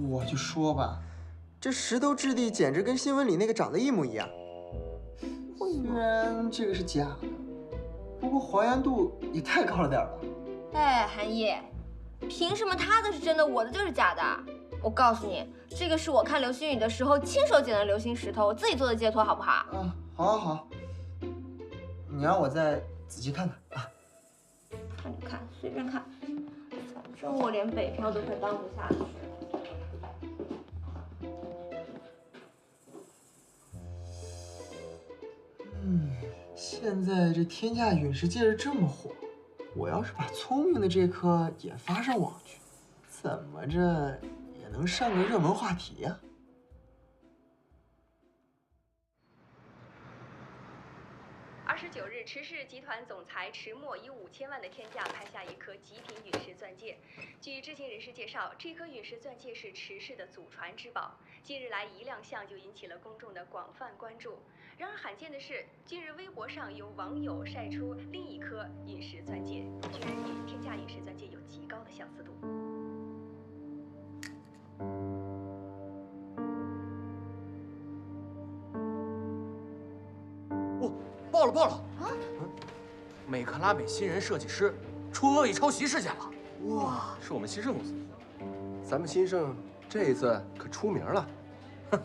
我就说吧，这石头质地简直跟新闻里那个长得一模一样。虽然这个是假的，不过还原度也太高了点吧？哎，韩毅，凭什么他的是真的，我的就是假的？我告诉你，这个是我看流星雨的时候亲手捡的流星石头，我自己做的戒托，好不好？啊，好，你让我再仔细看看啊。看就看，随便看，反正我连北漂都快当不下去。现在这天价陨石戒指这么火，我要是把聪明的这颗也发上网去，怎么着也能上个热门话题呀。29日，迟氏集团总裁迟墨以5000万的天价拍下一颗极品陨石钻戒。据知情人士介绍，这颗陨石钻戒是迟氏的祖传之宝，近日来一亮相就引起了公众的广泛关注。然而罕见的是，近日微博上有网友晒出另一颗陨石钻戒，居然与天价陨石钻戒有极高的相似度。爆了！啊！美克拉美新人设计师出恶意抄袭事件了。哇，是我们新盛公司。咱们新盛这一次可出名了。哼，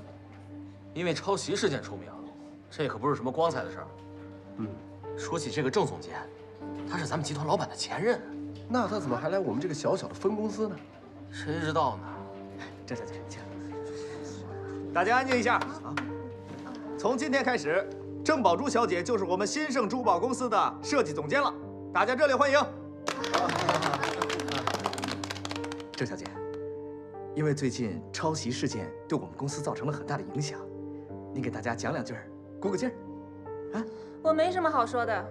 因为抄袭事件出名，这可不是什么光彩的事儿。说起这个郑总监，他是咱们集团老板的前任，那他怎么还来我们这个小小的分公司呢？谁知道呢？这，大家安静一下啊！从今天开始，郑宝珠小姐就是我们新盛珠宝公司的设计总监了，大家热烈欢迎。郑小姐，因为最近抄袭事件对我们公司造成了很大的影响，您给大家讲两句，鼓个劲儿。啊，我没什么好说的。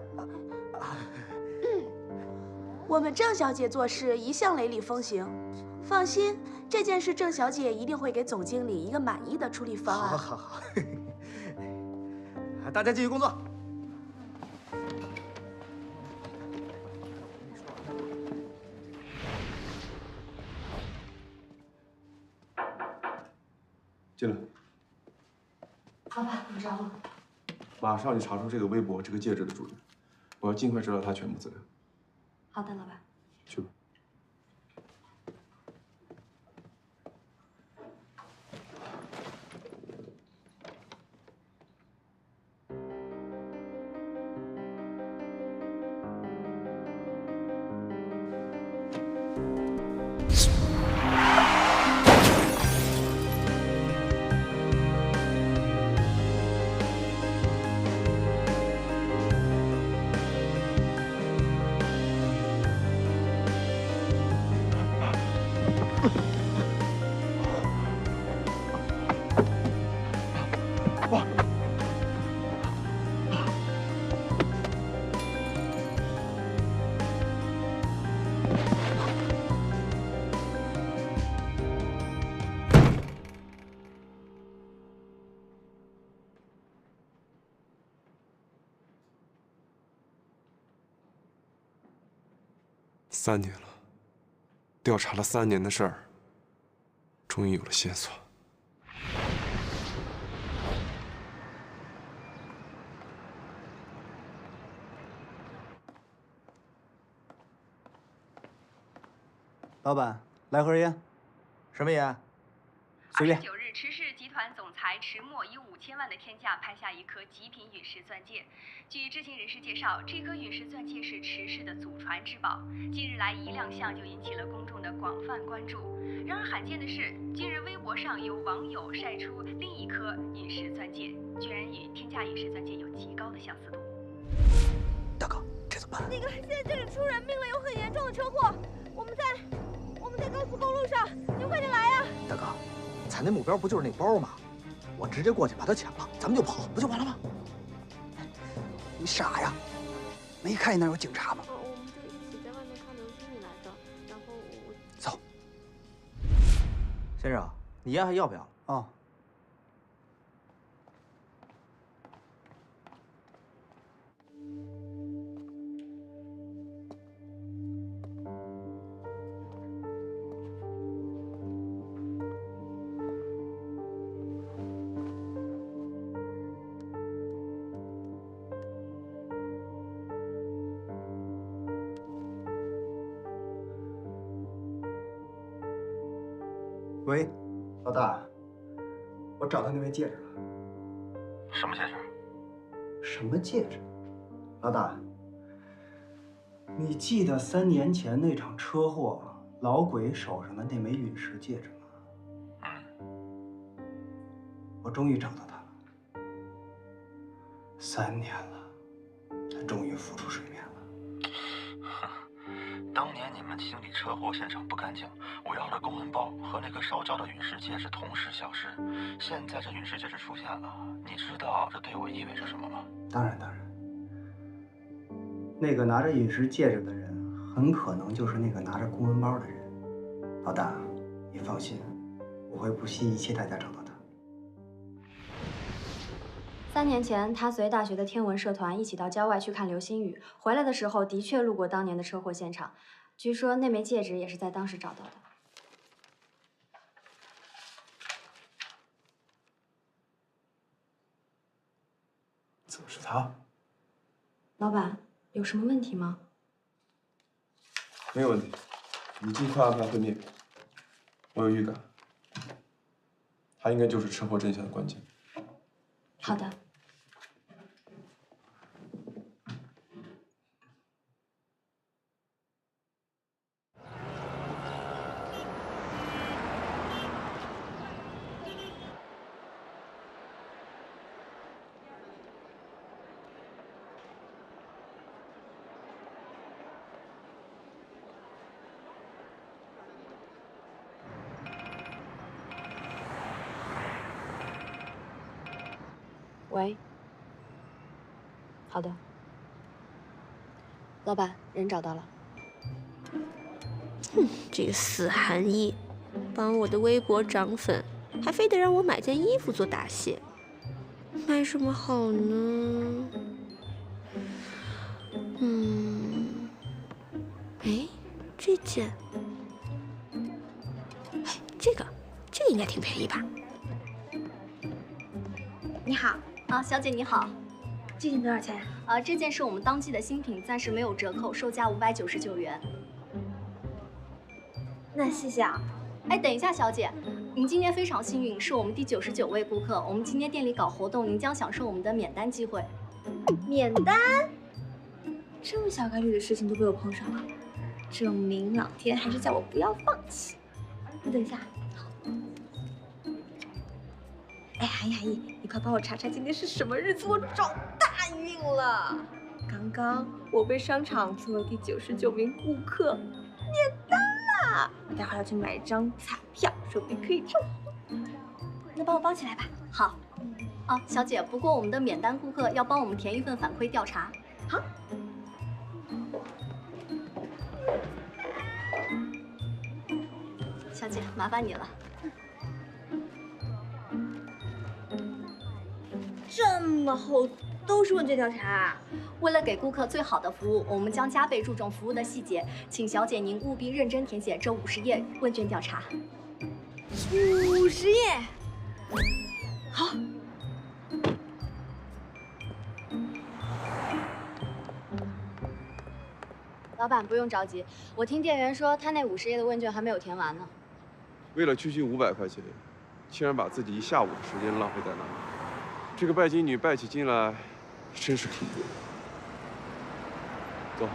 我们郑小姐做事一向雷厉风行，放心，这件事郑小姐一定会给总经理一个满意的处理方案。好，大家继续工作。进来，老板，有招了。马上去查出这个微博、这个戒指的主人，我要尽快知道他全部资料。好的，老板。去吧。3年了，调查了3年的事儿，终于有了线索。老板，来盒烟。什么烟？随便。29日，池氏集团总裁池墨以5000万的天价拍下一颗极品陨石钻戒。据知情人士介绍，这颗陨石钻戒是池氏的祖传之宝，近日来一亮相就引起了公众的广泛关注。然而罕见的是，近日微博上有网友晒出另一颗陨石钻戒，居然与天价陨石钻戒有极高的相似度。大哥，这怎么办？那个，现在这里出人命了，有很严重的车祸，我们在高速公路上，您快点来呀！大哥，咱的目标不就是那包吗？我直接过去把它抢了，咱们就跑，不就完了吗？你傻呀？没看见那有警察吗？我们就一起在外面看流星雨来的，然后我走。先生，你烟还要不要？啊。喂，老大，我找到那枚戒指了。什么戒指？什么戒指？老大，你记得3年前那场车祸老鬼手上的那枚陨石戒指吗？我终于找到它了。3年了，它终于浮出水面了。当年你们清理车祸现场不干净，我要的公文包和那个烧焦的陨石戒指同时消失。现在这陨石戒指出现了，你知道这对我意味着什么吗？当然。那个拿着陨石戒指的人，很可能就是那个拿着公文包的人。老大，你放心，我会不惜一切代价找到他。 3年前，他随大学的天文社团一起到郊外去看流星雨，回来的时候的确路过当年的车祸现场。据说那枚戒指也是在当时找到的。怎么是他？老板，有什么问题吗？没有问题，你尽快让他会面。我有预感，他应该就是车祸真相的关键。好的。喂。好的。老板，人找到了。哼，这个死韩毅，帮我的微博涨粉，还非得让我买件衣服做答谢，买什么好呢？哎，这件，哎，这个应该挺便宜吧？你好，小姐你好，这件多少钱？这件是我们当季的新品，暂时没有折扣，售价599元。那谢谢啊。哎，等一下，小姐，您今天非常幸运，是我们第99位顾客。我们今天店里搞活动，您将享受我们的免单机会。免单？这么小概率的事情都被我碰上了，证明老天还是叫我不要放弃。你等一下。哎，韩毅，你快帮我查查今天是什么日子，我找大运了。刚刚我被商场作为第99名顾客免单了，我待会儿要去买一张彩票，说不定可以中。那帮我包起来吧。好。哦，小姐，不过我们的免单顾客要帮我们填一份反馈调查。好。小姐，麻烦你了。这么厚，都是问卷调查。为了给顾客最好的服务，我们将加倍注重服务的细节，请小姐您务必认真填写这50页问卷调查。50页，好。老板不用着急，我听店员说他那50页的问卷还没有填完呢。为了区区500块钱，竟然把自己一下午的时间浪费在那里。这个拜金女拜起金来，真是挺贵。走。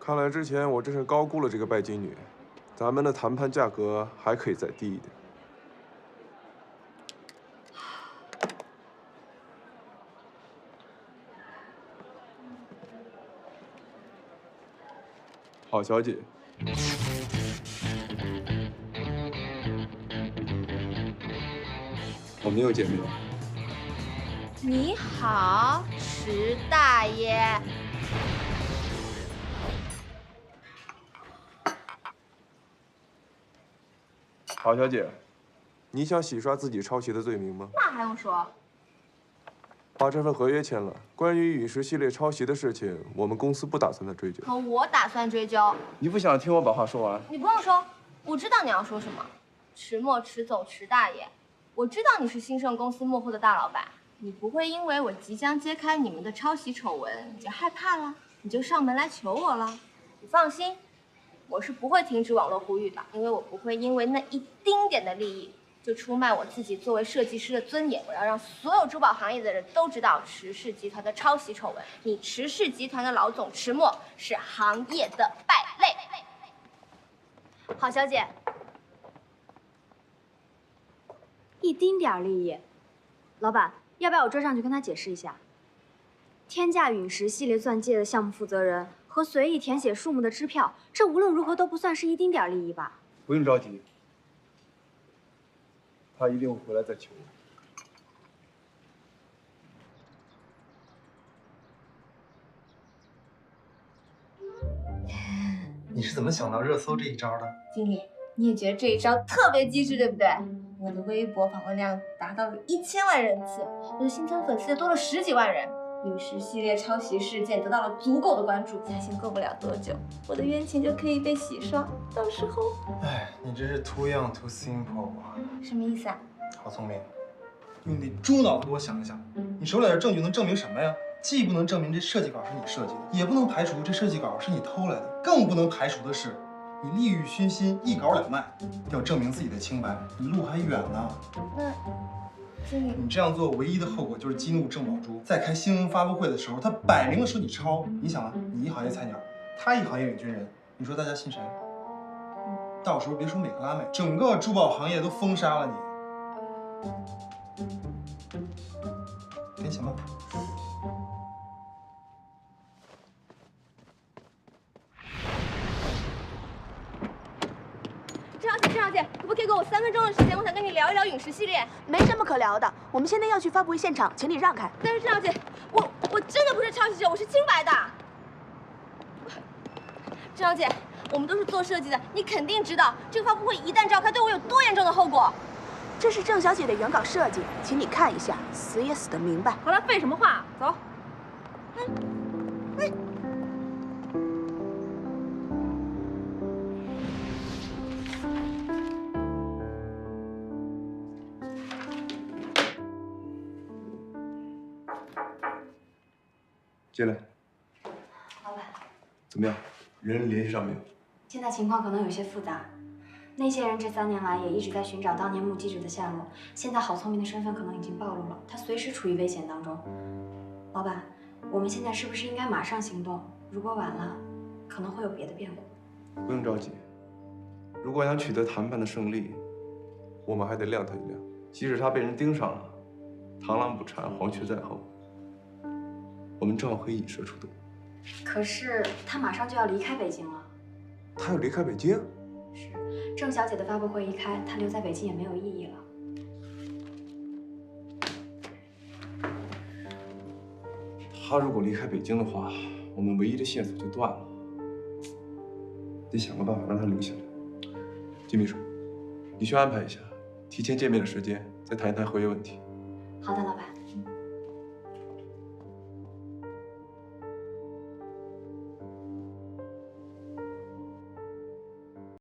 看来之前我真是高估了这个拜金女，咱们的谈判价格还可以再低一点。好小姐，我们又见面了。你好，池大爷。郝小姐，你想洗刷自己抄袭的罪名吗？那还用说？把这份合约签了。关于陨石系列抄袭的事情，我们公司不打算再追究。可我打算追究。你不想听我把话说完？你不用说，我知道你要说什么。迟墨、迟总、迟大爷，我知道你是兴盛公司幕后的大老板，你不会因为我即将揭开你们的抄袭丑闻，你就害怕了，你就上门来求我了。你放心，我是不会停止网络呼吁的，因为我不会因为那一丁点的利益就出卖我自己作为设计师的尊严。我要让所有珠宝行业的人都知道迟氏集团的抄袭丑闻。你迟氏集团的老总迟墨是行业的败类。郝小姐，一丁点利益，老板，要不要我追上去跟他解释一下？天价陨石系列钻戒的项目负责人和随意填写数目的支票，这无论如何都不算是一丁点利益吧？不用着急，他一定会回来再求我。你是怎么想到热搜这一招的？经理，你也觉得这一招特别机智，对不对？我的微博访问量达到了1000万人次，我的新增粉丝也多了10几万人。陨石系列抄袭事件得到了足够的关注，相信过不了多久，我的冤情就可以被洗刷。到时候，哎，你真是 too young too simple 啊！什么意思啊？好聪明，你得猪脑多想一想，你手里的证据能证明什么呀？既不能证明这设计稿是你设计的，也不能排除这设计稿是你偷来的，更不能排除的是，你利欲熏心，一稿两卖。要证明自己的清白，你路还远呢。那，经理，你这样做唯一的后果就是激怒郑宝珠，在开新闻发布会的时候，他摆明了说你抄。你想啊，你一行业菜鸟，他一行业伪军人，你说大家信谁？到时候别说美克拉美，整个珠宝行业都封杀了你。给你钱吧。我3分钟的时间，我想跟你聊一聊陨石系列。没什么可聊的，我们现在要去发布会现场，请你让开。但是郑小姐，我真的不是抄袭者，我是清白的。郑小姐，我们都是做设计的，你肯定知道这个发布会一旦召开，对我有多严重的后果。这是郑小姐的原稿设计，请你看一下，死也死得明白。好了，废什么话，走。进来。老板，怎么样？人联系上没有？现在情况可能有些复杂。那些人这3年来也一直在寻找当年目击者的下落，现在郝聪明的身份可能已经暴露了，他随时处于危险当中。老板，我们现在是不是应该马上行动？如果晚了，可能会有别的变故。不用着急，如果想取得谈判的胜利，我们还得晾他一晾。即使他被人盯上了，螳螂捕蝉，黄雀在后，我们正好可以引蛇出洞。可是他马上就要离开北京了。他要离开北京？是，郑小姐的发布会一开，他留在北京也没有意义了。他如果离开北京的话，我们唯一的线索就断了。得想个办法让他留下来。金秘书，你去安排一下，提前见面的时间，再谈一谈合约问题。好的，老板。